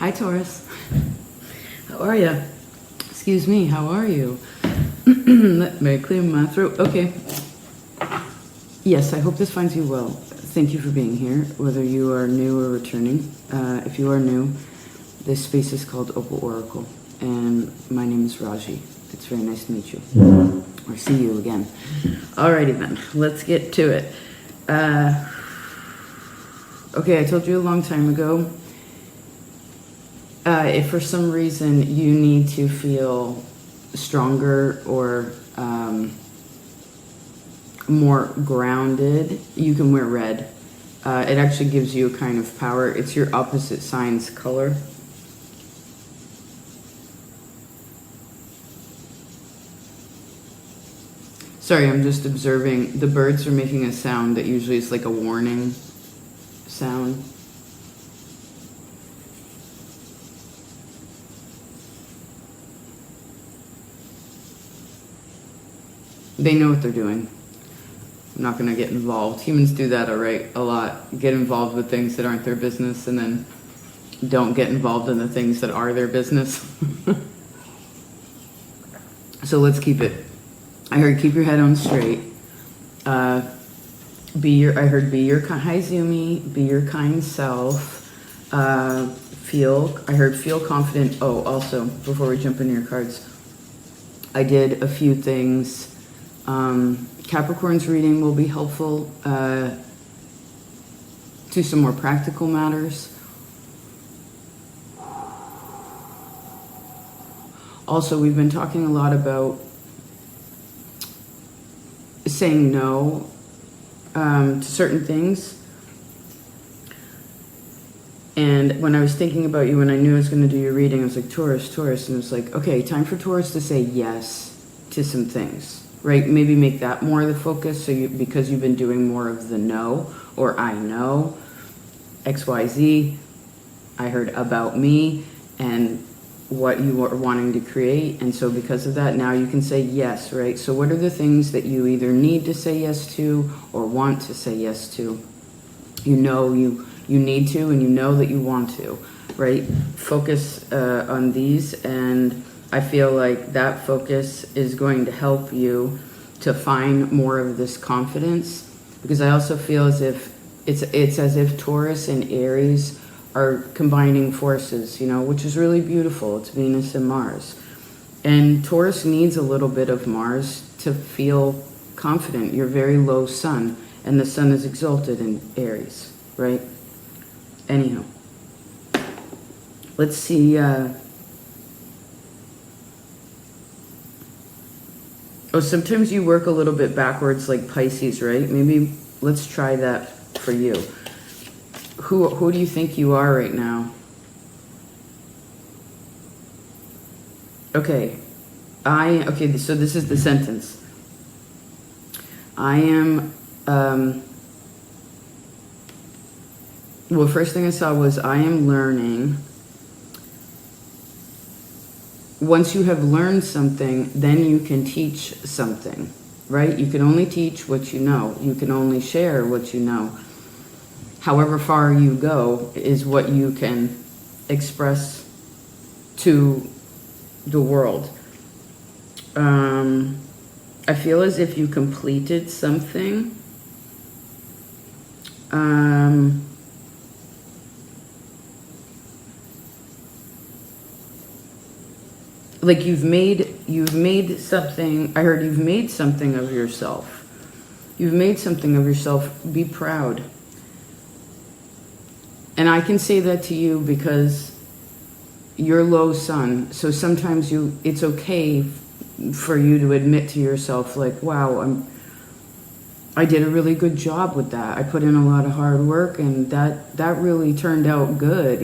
Hi, Taurus. How are you? Excuse me, how are you? Let me clear my throat. Okay. Yes, I hope this finds you well. Thank you for being here, whether you are new or returning. If you are new, this space is called Opal Oracle, and my name is Raaji. It's very nice to meet you, or see you again. Alrighty then, let's get to it. Okay, I told you a long time ago, if for some reason you need to feel stronger or more grounded, you can wear red. It actually gives you a kind of power. It's your opposite sign's color. Sorry, I'm just observing. The birds are making a sound that usually is like a warning sound. They know what they're doing. I'm not going to get involved. Humans do that a lot. Get involved with things that aren't their business and then don't get involved in the things that are their business. So let's keep it. I heard keep your head on straight. Hi Zumi, be your kind self. I heard feel confident. Oh, also, before we jump into your cards, I did a few things. Capricorn's reading will be helpful to some more practical matters. Also, we've been talking a lot about saying no to certain things. And when I was thinking about you, when I knew I was going to do your reading, I was like, Taurus, and it was like, okay, time for Taurus to say yes to some things. Right, maybe make that more the focus. So because you've been doing more of the no, or I know, XYZ, I heard about me and what you are wanting to create. And so because of that, now you can say yes, right? So what are the things that you either need to say yes to or want to say yes to? You know you need to, and you know that you want to, right? Focus on these, and I feel like that focus is going to help you to find more of this confidence, because I also feel as if it's as if Taurus and Aries are combining forces, which is really beautiful. It's Venus and Mars. And Taurus needs a little bit of Mars to feel confident. You're very low sun, and the sun is exalted in Aries, right? Anyhow, let's see. Sometimes you work a little bit backwards like Pisces, right? Maybe let's try that for you. Who do you think you are right now? Okay. So this is the sentence. I am, well, first thing I saw was I am learning. Once you have learned something, then you can teach something, right? You can only teach what you know. You can only share what you know. However far you go is what you can express to the world. I feel as if you completed something. Like you've made something. I heard you've made something of yourself. You've made something of yourself. Be proud. And I can say that to you because you're low sun. So sometimes it's okay for you to admit to yourself, like, wow, I did a really good job with that. I put in a lot of hard work, and that really turned out good,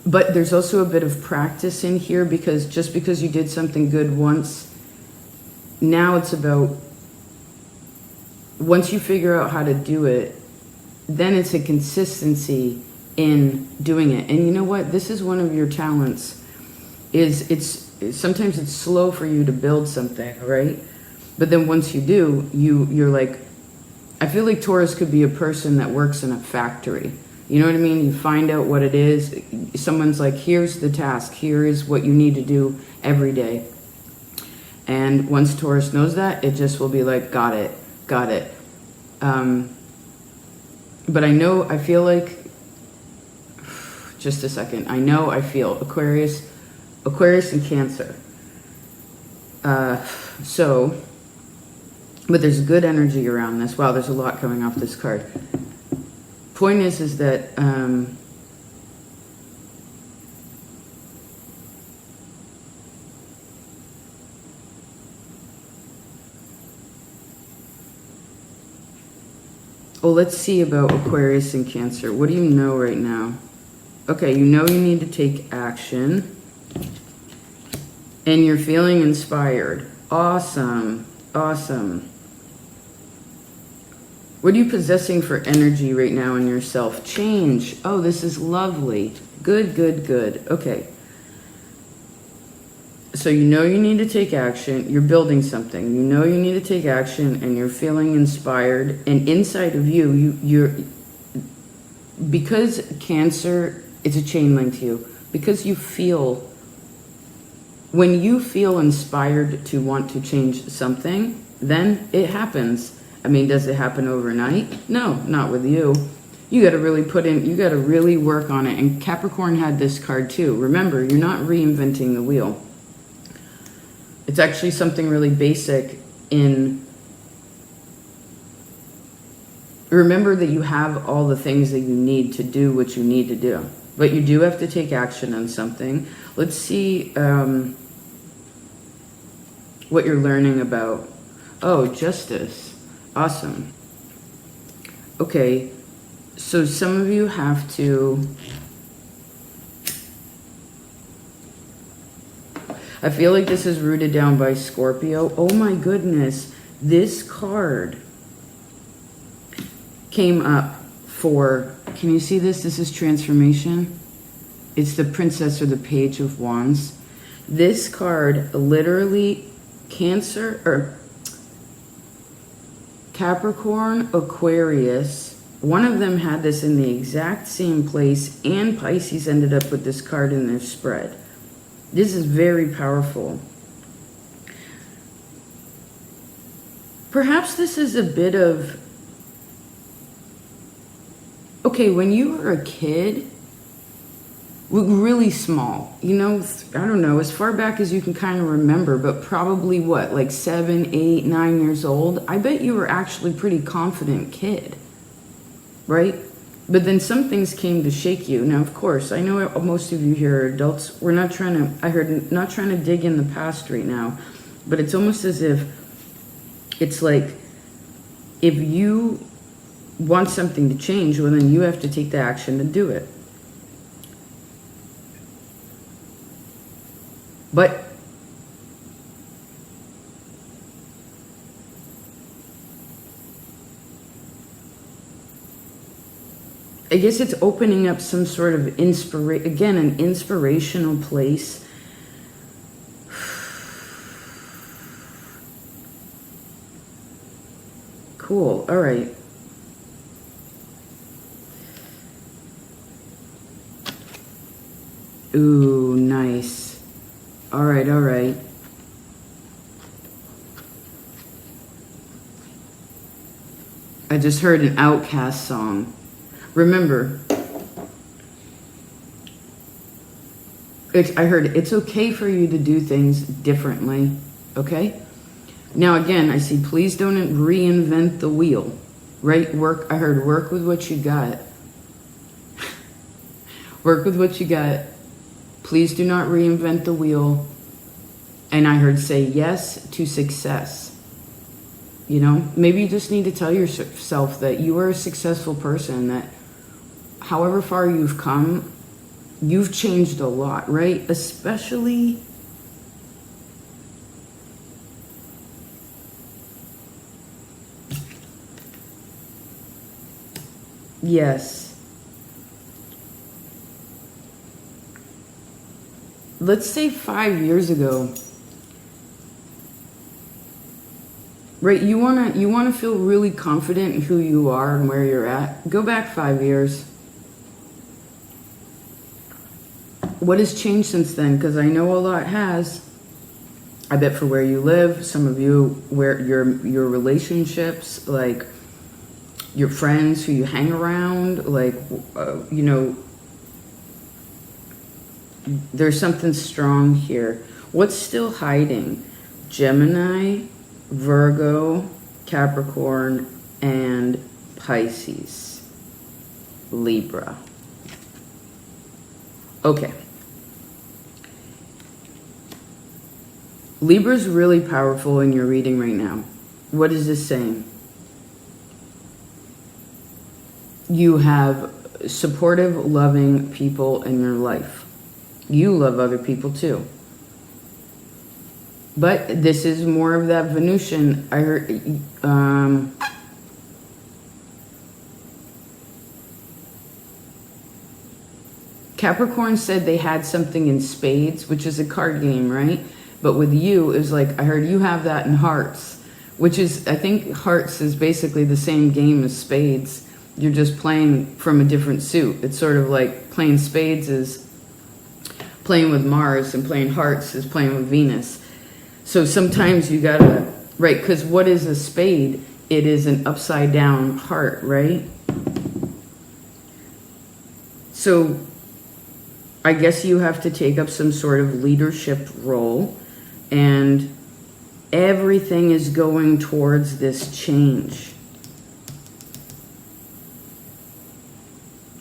But there's also a bit of practice in here, because just because you did something good once, now it's about, once you figure out how to do it, then it's a consistency in doing it. And you know what? This is one of your talents, sometimes it's slow for you to build something, right? But then once you do, you're like, I feel like Taurus could be a person that works in a factory. You know what I mean? You find out what it is. Someone's like, here's the task. Here is what you need to do every day. And once Taurus knows that, it just will be like, got it, got it. But I feel like, just a second. I feel Aquarius and Cancer. But there's good energy around this. Wow, there's a lot coming off this card. Point is that well, let's see about Aquarius and Cancer. What do you know right now? Okay, you know you need to take action. And you're feeling inspired. Awesome. Awesome. What are you possessing for energy right now in yourself? Change. Oh, this is lovely. Good, good, good. Okay. So you know you need to take action. You're building something. You know you need to take action and you're feeling inspired. And inside of you're because Cancer, it's a chain link to you. Because when you feel inspired to want to change something, then it happens. I mean, does it happen overnight? No, not with you. You got to really you got to really work on it. And Capricorn had this card too. Remember, you're not reinventing the wheel. It's actually something really basic remember that you have all the things that you need to do what you need to do. But you do have to take action on something. Let's see what you're learning about. Oh, justice. Awesome. Okay, so some of you have to... I feel like this is rooted down by Scorpio. Oh my goodness. This card came up for... Can you see this? This is transformation. It's the Princess or the Page of Wands. This card literally... Capricorn, Aquarius, one of them had this in the exact same place, and Pisces ended up with this card in their spread. This is very powerful. Perhaps this is a bit of... Okay, when you were a kid, really small, you know, I don't know, as far back as you can kind of remember, but probably what, like 7, 8, 9 years old, I bet you were actually a pretty confident kid, right? But then some things came to shake you. Now, of course, I know most of you here are adults. We're not trying to, not trying to dig in the past right now, but it's almost as if it's like, if you want something to change, well, then you have to take the action to do it. But I guess it's opening up some sort of an inspirational place. Cool. All right. Ooh, nice. All right, all right. I just heard an Outcast song. Remember, I heard it's okay for you to do things differently, okay? Now again, I see please don't reinvent the wheel, right? I heard work with what you got. Work with what you got. Please do not reinvent the wheel. And I heard say yes to success. You know, maybe you just need to tell yourself that you are a successful person, that however far you've come, you've changed a lot, right? Especially yes. Let's say 5 years ago, right? You wanna feel really confident in who you are and where you're at. Go back 5 years. What has changed since then? Because I know a lot has. I bet for where you live, some of you, where your relationships, like your friends who you hang around, like, you know, there's something strong here. What's still hiding? Gemini, Virgo, Capricorn, and Pisces. Libra. Okay. Libra's really powerful in your reading right now. What is this saying? You have supportive, loving people in your life. You love other people too. But this is more of that Venusian. I heard... Capricorn said they had something in spades, which is a card game, right? But with you, it was like, I heard you have that in hearts, which is, I think hearts is basically the same game as spades. You're just playing from a different suit. It's sort of like playing spades is playing with Mars and playing hearts is playing with Venus. So sometimes you gotta, right, because what is a spade? It is an upside down heart, right? So I guess you have to take up some sort of leadership role, and everything is going towards this change.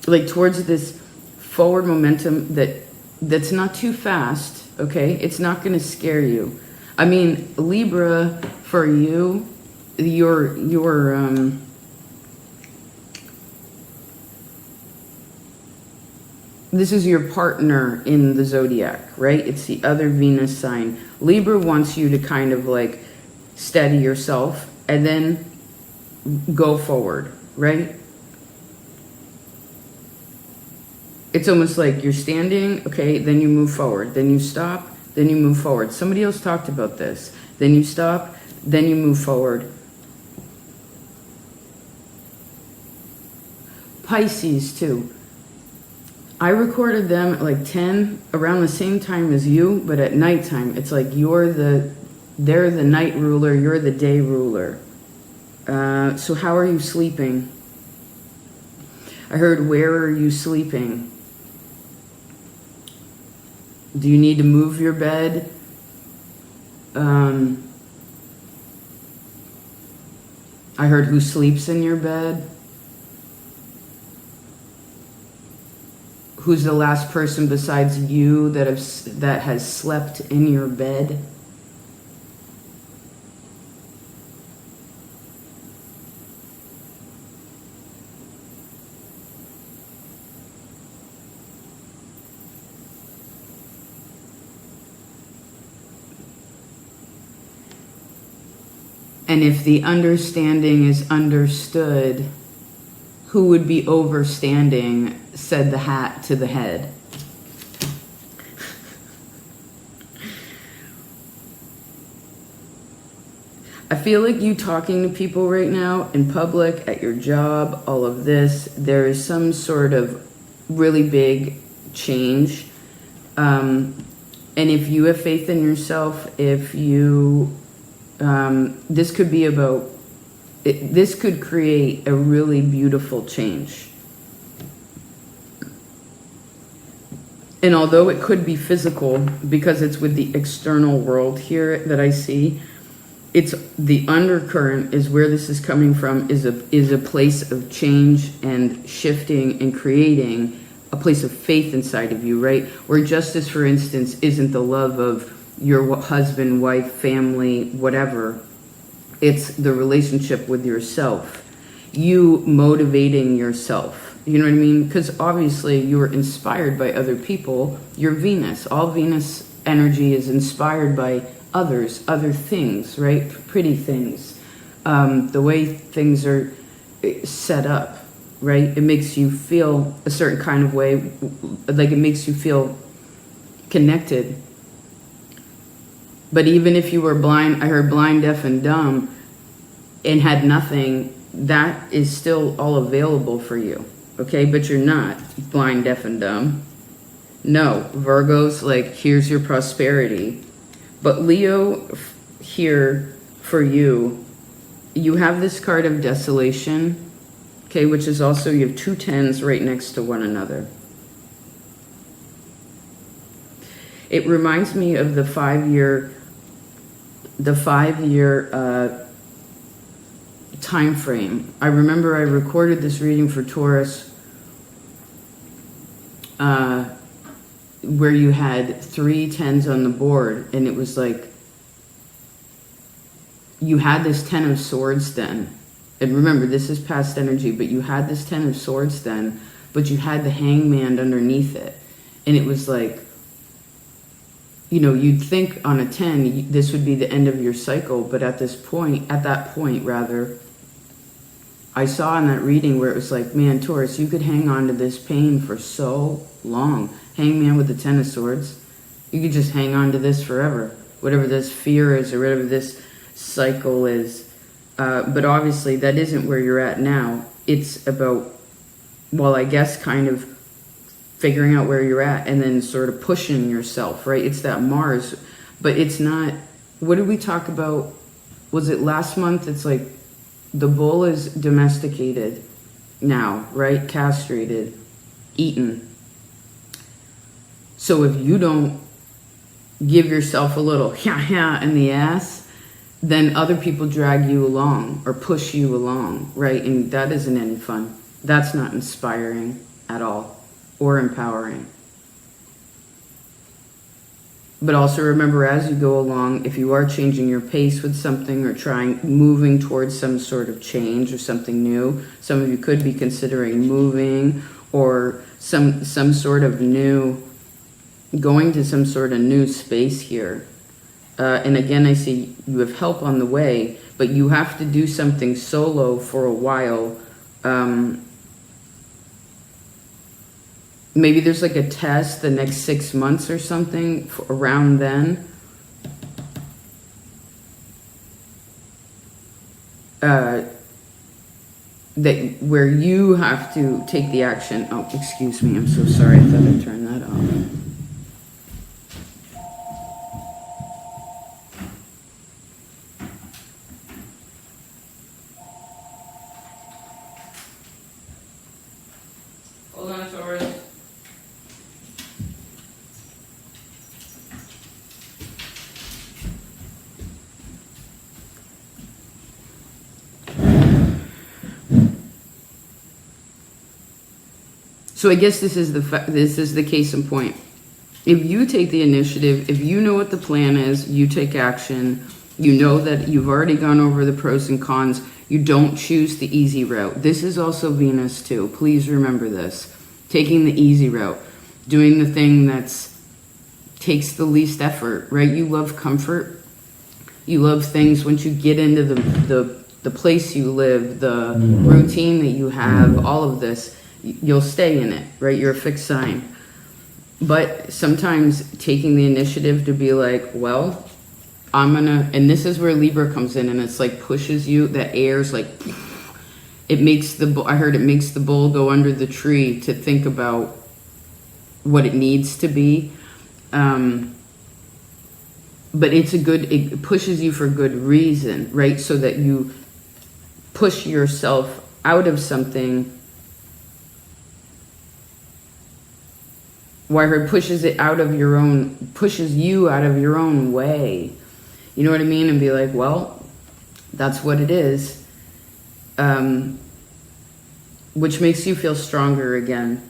Like towards this forward momentum that's not too fast, okay? It's not going to scare you. I mean, Libra, for you, your this is your partner in the zodiac, right? It's the other Venus sign. Libra wants you to kind of like steady yourself and then go forward, right? It's almost like you're standing, okay, then you move forward, then you stop, then you move forward. Somebody else talked about this. Then you stop, then you move forward. Pisces too. I recorded them at like 10, around the same time as you, but at nighttime. It's like they're the night ruler, you're the day ruler. So how are you sleeping? I heard, where are you sleeping? Do you need to move your bed? I heard, who sleeps in your bed? Who's the last person besides you that has slept in your bed? And if the understanding is understood, who would be overstanding, said the hat to the head. I feel like you talking to people right now in public, at your job, all of this, there is some sort of really big change. And if you have faith in yourself, if you, this could be about, this could create a really beautiful change. And although it could be physical, because it's with the external world here that I see, it's the undercurrent is where this is coming from, is a place of change and shifting and creating a place of faith inside of you, right? Where justice, for instance, isn't the love of your husband, wife, family, whatever. It's the relationship with yourself. You motivating yourself. You know what I mean? Because obviously you were inspired by other people. You're Venus. All Venus energy is inspired by others, other things, right? Pretty things. The way things are set up, right? It makes you feel a certain kind of way, like it makes you feel connected. But even if you were blind, I heard blind, deaf, and dumb, and had nothing, that is still all available for you. Okay, but you're not blind, deaf, and dumb. No, Virgo's like, here's your prosperity. But Leo, here for you, you have this card of desolation, okay, which is also, you have 2 10s right next to one another. It reminds me of the 5-year time frame. I remember I recorded this reading for Taurus where you had 3 10s on the board, and it was like you had this 10 of swords then. And remember, this is past energy, but you had this 10 of swords then, but you had the hangman underneath it. And it was like, you know, you'd think on a 10, this would be the end of your cycle, but at that point, I saw in that reading where it was like, man, Taurus, you could hang on to this pain for so long. Hangman with the 10 of swords. You could just hang on to this forever. Whatever this fear is or whatever this cycle is. But obviously that isn't where you're at now. It's about, well, I guess kind of figuring out where you're at and then sort of pushing yourself, right? It's that Mars, but it's not, what did we talk about? Was it last month? It's like the bull is domesticated now, right? Castrated, eaten. So if you don't give yourself a little in the ass, then other people drag you along or push you along, right? And that isn't any fun. That's not inspiring at all or empowering. But also remember, as you go along, if you are changing your pace with something or moving towards some sort of change or something new, some of you could be considering moving or some sort of new, going to some sort of new space here. And again, I see you have help on the way, but you have to do something solo for a while. Maybe there's like a test the next 6 months or something around then. Where you have to take the action. Oh, excuse me. I'm so sorry. I thought I turned that off. Hold on, Taurus. So I guess this is the case in point. If you take the initiative, if you know what the plan is, you take action, you know that you've already gone over the pros and cons, you don't choose the easy route. This is also Venus too. Please remember this. Taking the easy route. Doing the thing that's takes the least effort, right? You love comfort. You love things once you get into the place you live, the routine that you have, all of this, you'll stay in it, right? You're a fixed sign. But sometimes taking the initiative to be like, well, and this is where Libra comes in, and it's like pushes you, the air's like, it makes I heard it makes the bull go under the tree to think about what it needs to be. But it pushes you for good reason, right? So that you push yourself out of something. Well, I heard pushes you out of your own way. You know what I mean? And be like, well, that's what it is. Which makes you feel stronger again.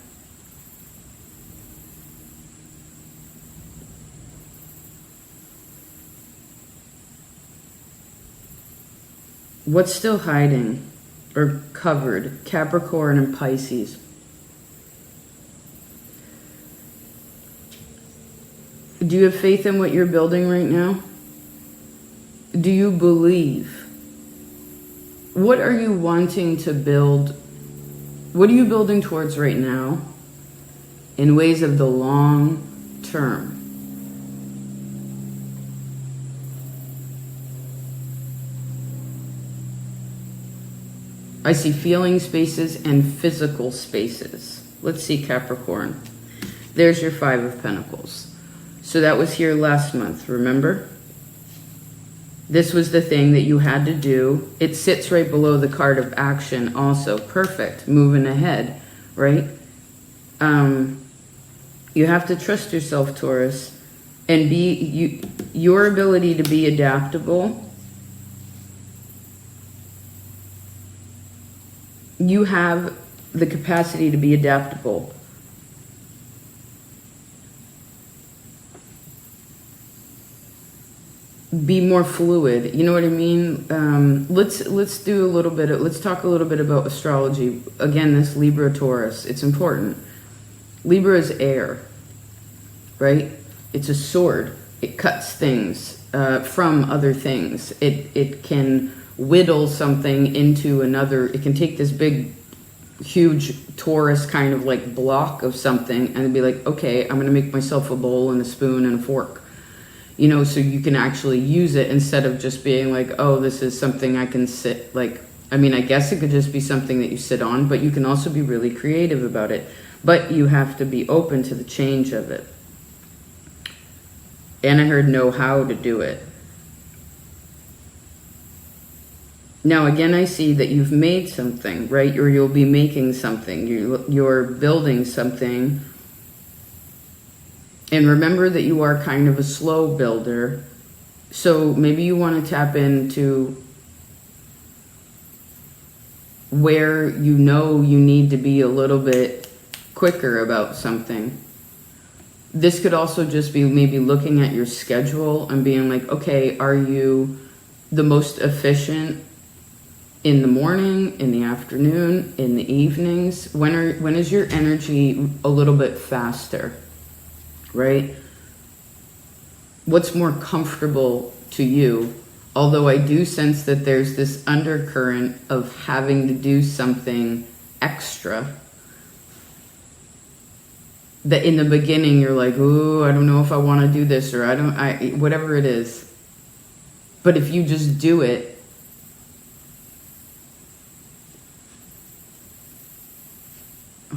What's still hiding or covered? Capricorn and Pisces. Do you have faith in what you're building right now? Do you believe? What are you wanting to build? What are you building towards right now in ways of the long term? I see feeling spaces and physical spaces. Let's see, Capricorn. There's your Five of Pentacles. So that was here last month, remember? This was the thing that you had to do. It sits right below the card of action also. Perfect. Moving ahead, right? You have to trust yourself, Taurus, and your ability to be adaptable. You have the capacity to be adaptable. Be more fluid. You know what I mean? Let's do a little bit. Let's talk a little bit about astrology. Again, this Libra Taurus. It's important. Libra is air, right? It's a sword. It cuts things from other things. It can whittle something into another. It can take this big, huge Taurus kind of like block of something and be like, okay, I'm going to make myself a bowl and a spoon and a fork. You know, so you can actually use it instead of just being like, oh, this is something I can sit, like, I mean, I guess it could just be something that you sit on, but you can also be really creative about it. But you have to be open to the change of it. And I heard know how to do it. Now, again, I see that you've made something, right? Or you'll be making something. You're building something. And remember that you are kind of a slow builder. So maybe you want to tap into where you know you need to be a little bit quicker about something. This could also just be maybe looking at your schedule and being like, okay, are you the most efficient in the morning, in the afternoon, in the evenings? When is your energy a little bit faster, right? What's more comfortable to you? Although I do sense that there's this undercurrent of having to do something extra. That in the beginning you're like, ooh, I don't know if I want to do this, or whatever it is. But if you just do it,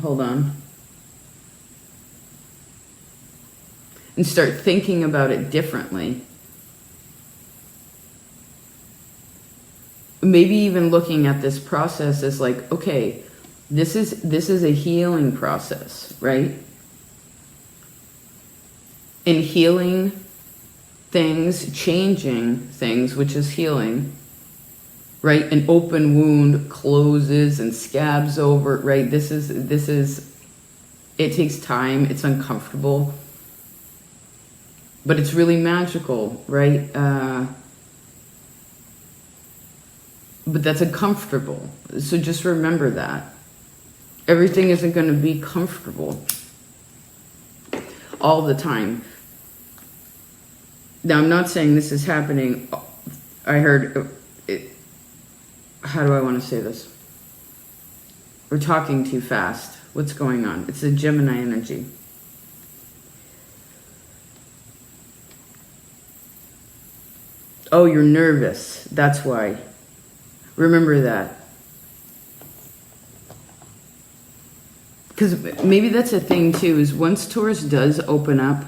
hold on, and start thinking about it differently. Maybe even looking at this process as like, okay, this is a healing process, right? In healing things, changing things, which is healing, right? An open wound closes and scabs over, right? This is, it takes time, it's uncomfortable, but it's really magical, right? But that's uncomfortable. So just remember that. Everything isn't going to be comfortable all the time. Now, I'm not saying this is happening. I heard it. How do I want to say this? We're talking too fast. What's going on? It's a Gemini energy. Oh, you're nervous. That's why. Remember that. Because maybe that's a thing too, is once Taurus does open up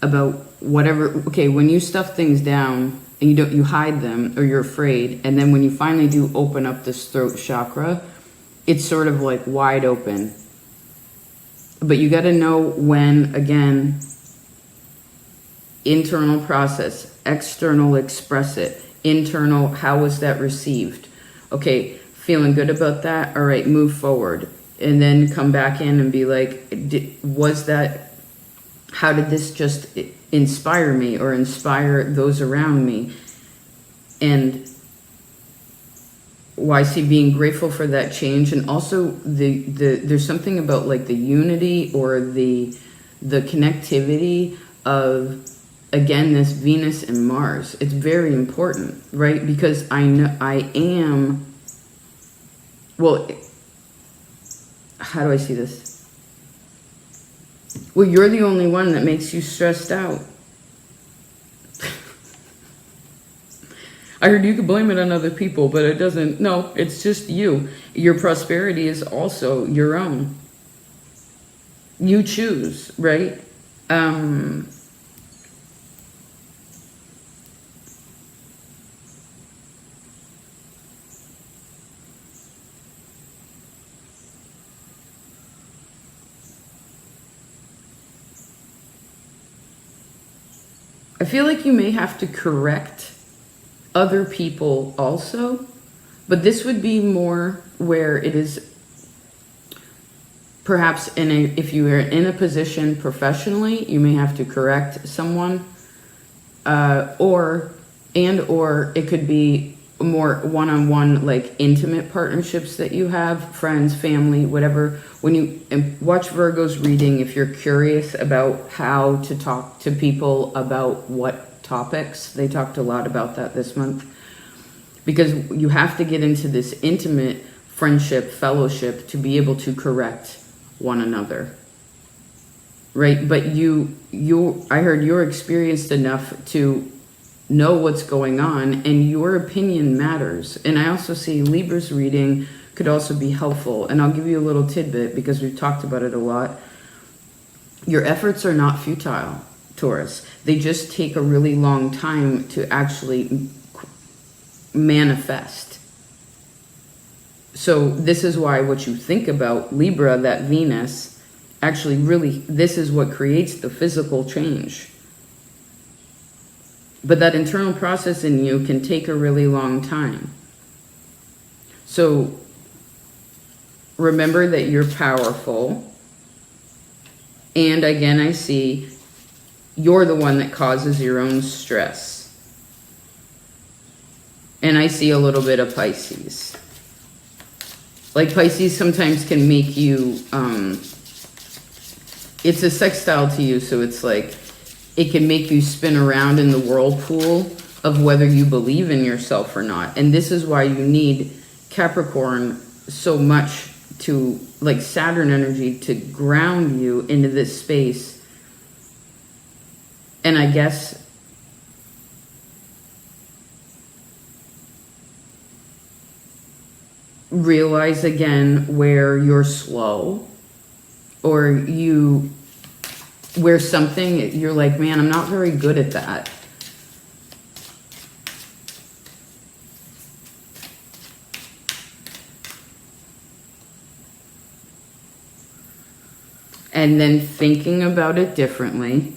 about whatever, okay, when you stuff things down and you hide them or you're afraid, and then when you finally do open up this throat chakra, it's sort of like wide open. But you got to know when, again, internal process, external express it, internal, how was that received? Okay, feeling good about that? All right, move forward. And then come back in and be like, how did this just inspire me or inspire those around me? And I see being grateful for that change. And also there's something about like the unity or the connectivity of, again, this Venus and Mars. It's very important, right? Because I know I am, well, how do I see this? Well, you're the only one that makes you stressed out. I heard you could blame it on other people, but it doesn't. No, it's just you. Your prosperity is also your own. You choose, right? I feel like you may have to correct other people also, but this would be more where it is perhaps if you are in a position professionally, you may have to correct someone, or it could be more one-on-one, like intimate partnerships that you have, friends, family, whatever. When you watch Virgo's reading, if you're curious about how to talk to people about what topics, they talked a lot about that this month, because you have to get into this intimate friendship, fellowship to be able to correct one another, right? But I heard you're experienced enough to know what's going on, and your opinion matters. And I also see Libra's reading could also be helpful, and I'll give you a little tidbit because we've talked about it a lot. Your efforts are not futile, Taurus. They just take a really long time to actually manifest. So this is why what you think about Libra, that Venus, actually really, this is what creates the physical change. But that internal process in you can take a really long time. So remember that you're powerful. And again, I see you're the one that causes your own stress. And I see a little bit of Pisces. Like Pisces sometimes can make you, it's a sextile to you, so it's like, it can make you spin around in the whirlpool of whether you believe in yourself or not. And this is why you need Capricorn so much, to like Saturn energy, to ground you into this space. And I guess realize again where you're slow, or where something you're like, man, I'm not very good at that. And then thinking about it differently,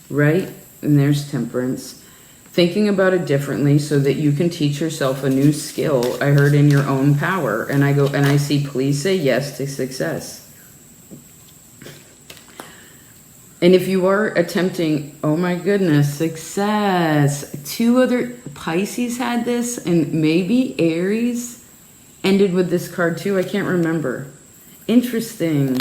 right? And there's Temperance. Thinking about it differently so that you can teach yourself a new skill. I heard in your own power. And I go, and I see, please say yes to success. And if you are attempting, oh my goodness, success. 2 other Pisces had this, and maybe Aries ended with this card too. I can't remember. Interesting.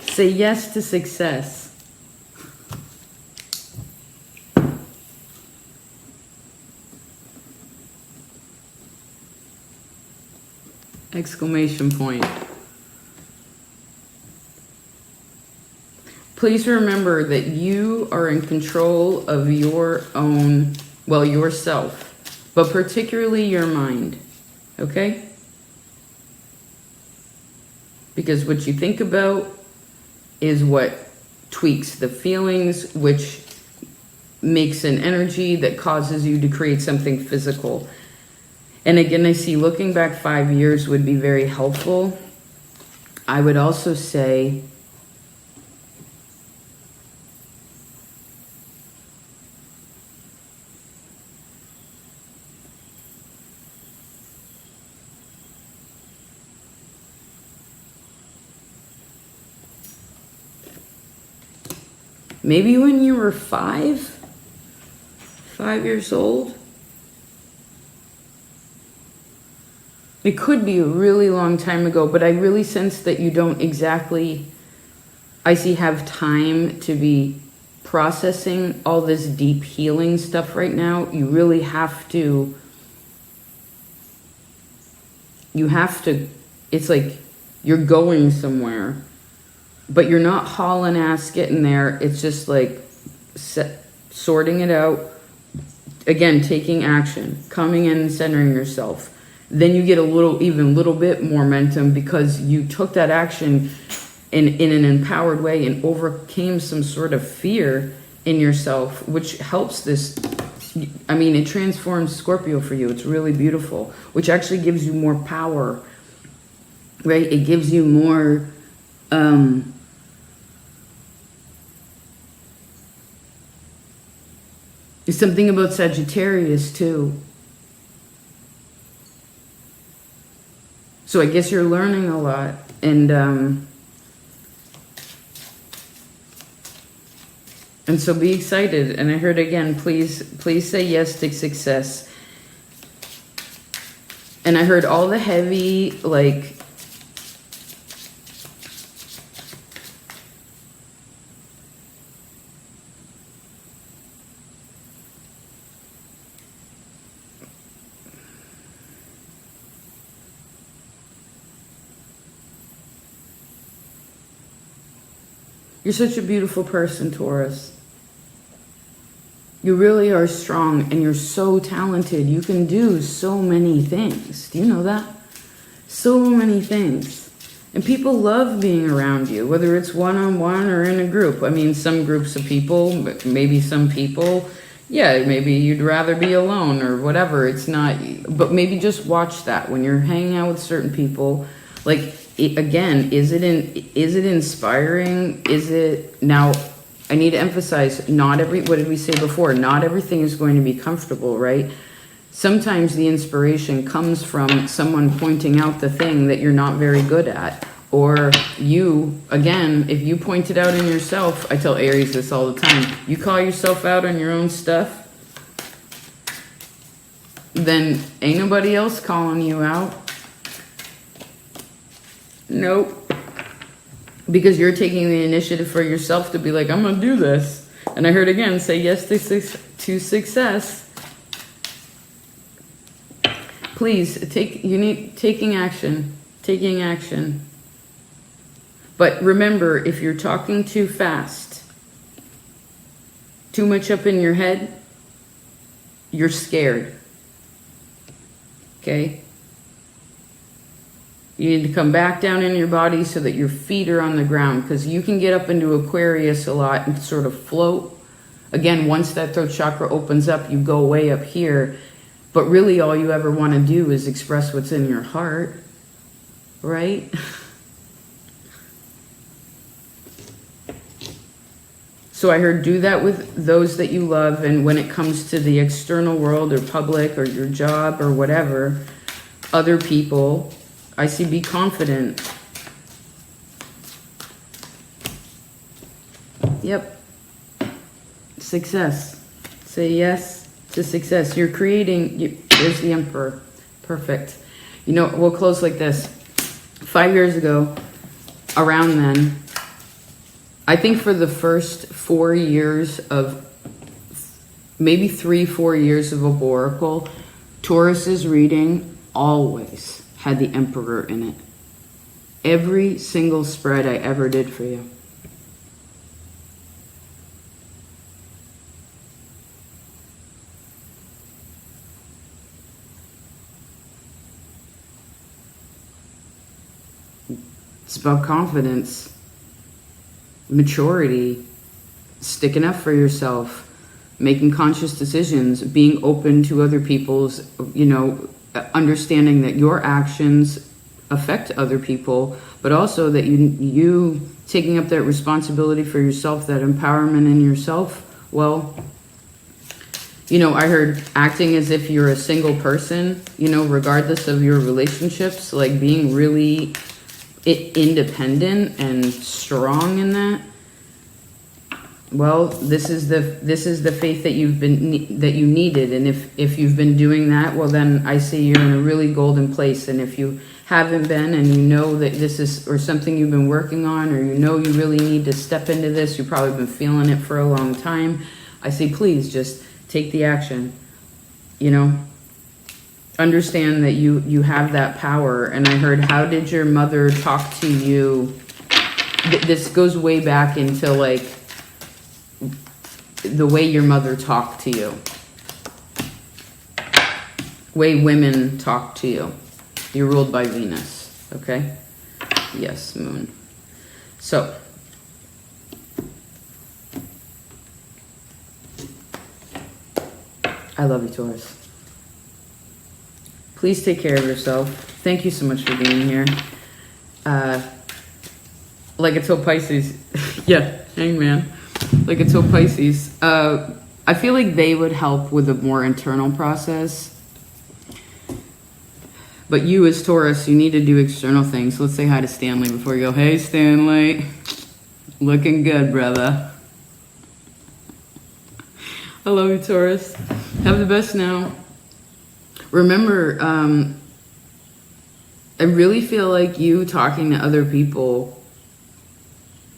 Say yes to success. Exclamation point. Please remember that you are in control of your own, well, yourself, but particularly your mind, okay? Because what you think about is what tweaks the feelings, which makes an energy that causes you to create something physical. And again, I see looking back 5 years would be very helpful. I would also say maybe when you were 5 years old. It could be a really long time ago, but I really sense that you don't exactly, I see, have time to be processing all this deep healing stuff right now. You really have to, it's like you're going somewhere, but you're not hauling ass getting there. It's just like sorting it out. Again, taking action, coming in and centering yourself. then you get even a little bit more momentum because you took that action in an empowered way and overcame some sort of fear in yourself, which helps this. I mean, it transforms Scorpio for you. It's really beautiful, which actually gives you more power, right? It gives you more, there's something about Sagittarius too. So I guess you're learning a lot, and so be excited. And I heard again, please say yes to success. And I heard all the heavy, like, you're such a beautiful person, Taurus. You really are strong and you're so talented. You can do so many things. Do you know that? So many things. And people love being around you, whether it's one-on-one or in a group. I mean, some groups of people, maybe some people, yeah, maybe you'd rather be alone or whatever. It's not, but maybe just watch that when you're hanging out with certain people. Like, again, is it inspiring? Is it, now, I need to emphasize, what did we say before? Not everything is going to be comfortable, right? Sometimes the inspiration comes from someone pointing out the thing that you're not very good at. Or you, again, if you point it out in yourself, I tell Aries this all the time, you call yourself out on your own stuff, then ain't nobody else calling you out. Nope. Because you're taking the initiative for yourself to be like, I'm going to do this. And I heard again, say yes to success. Please, taking action. Taking action. But remember, if you're talking too fast, too much up in your head, you're scared. Okay? You need to come back down in your body so that your feet are on the ground, because you can get up into Aquarius a lot and sort of float. Again, once that throat chakra opens up, you go way up here. But really all you ever want to do is express what's in your heart, right? So I heard do that with those that you love, and when it comes to the external world or public or your job or whatever, other people, I see be confident. Yep. Success. Say yes to success. You're creating, there's the Emperor. Perfect. You know, we'll close like this. 5 years ago, around then, I think for the first 4 years of, maybe 3-4 years of Oracle, Taurus's reading always had the Emperor in it. Every single spread I ever did for you. It's about confidence, maturity, sticking up for yourself, making conscious decisions, being open to other people's, understanding that your actions affect other people, but also that you taking up that responsibility for yourself, that empowerment in yourself. Well, I heard acting as if you're a single person, regardless of your relationships, like being really independent and strong in that. Well, this is the faith that you needed, and if you've been doing that, well, then I see you're in a really golden place. And if you haven't been, and you know that this is or something you've been working on, or you really need to step into this, you've probably been feeling it for a long time. I say, please just take the action. Understand that you have that power. And I heard, how did your mother talk to you? This goes way back into like the way your mother talked to you. way women talk to you. You're ruled by Venus, okay? Yes, Moon. So, I love you, Taurus. Please take care of yourself. Thank you so much for being here. Like I told Pisces, yeah, hangman. Like I told Pisces, I feel like they would help with a more internal process. But you as Taurus, you need to do external things. So let's say hi to Stanley before you go, hey Stanley, looking good, brother. I love you, Taurus. Have the best now. Remember, I really feel like you talking to other people,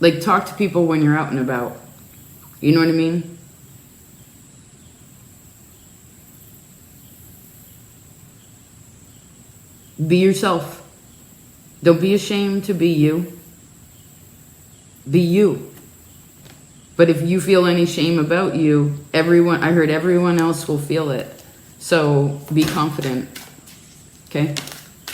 like talk to people when you're out and about. You know what I mean? Be yourself. Don't be ashamed to be you. Be you. But if you feel any shame about you, I heard everyone else will feel it. So be confident, okay?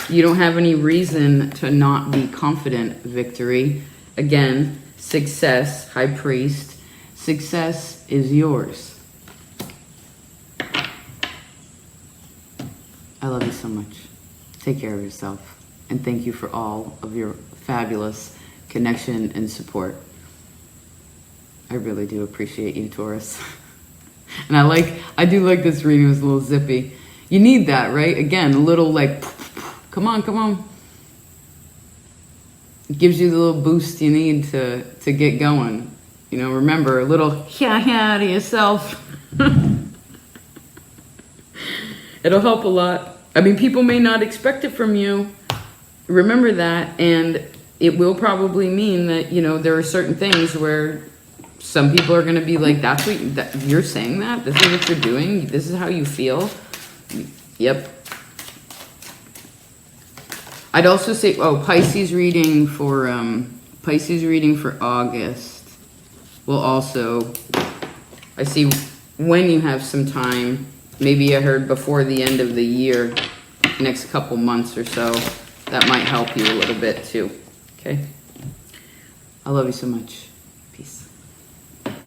You don't have any reason to not be confident, Victory. Again, success, High Priest, success is yours. I love you so much. Take care of yourself. And thank you for all of your fabulous connection and support. I really do appreciate you, Taurus. And I do like this reading. It was a little zippy. You need that, right? Again, a little like, come on, come on. It gives you the little boost you need to get going. You know, remember, a little to yourself. It'll help a lot. I mean, people may not expect it from you. Remember that, and it will probably mean that, you know, there are certain things where some people are going to be like, that's what you're saying that? This is what you're doing? This is how you feel? Yep. I'd also say, Pisces reading for August will also, I see when you have some time, maybe I heard before the end of the year, next couple months or so, that might help you a little bit too. Okay? I love you so much.